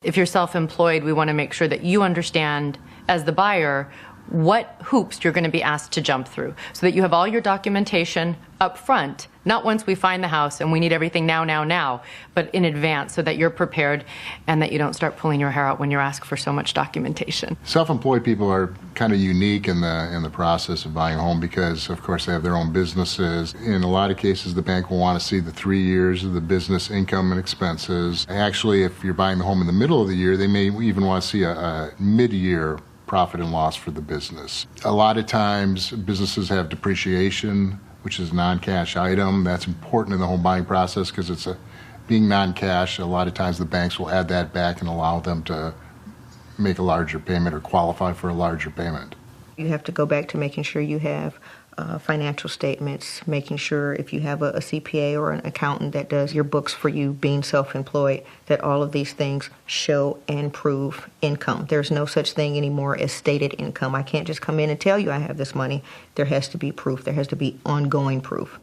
If you're self-employed, we want to make sure that you understand, as the buyer, what hoops you're going to be asked to jump through so that you have all your documentation up front, not once we find the house and we need everything now, but in advance so that you're prepared and that you don't start pulling your hair out when you're asked for so much documentation. Self-employed people are kind of unique in the process of buying a home because, of course, they have their own businesses. In a lot of cases, the bank will want to see the 3 years of the business income and expenses. Actually, if you're buying the home in the middle of the year, they may even want to see a mid-year profit and loss for the business. A lot of times businesses have depreciation, which is a non-cash item. That's important in the home buying process because it's being non-cash. A lot of times the banks will add that back and allow them to make a larger payment or qualify for a larger payment. You have to go back to making sure you have financial statements, making sure if you have a CPA or an accountant that does your books for you being self-employed, that all of these things show and prove income. There's no such thing anymore as stated income. I can't just come in and tell you I have this money. There has to be proof. There has to be ongoing proof.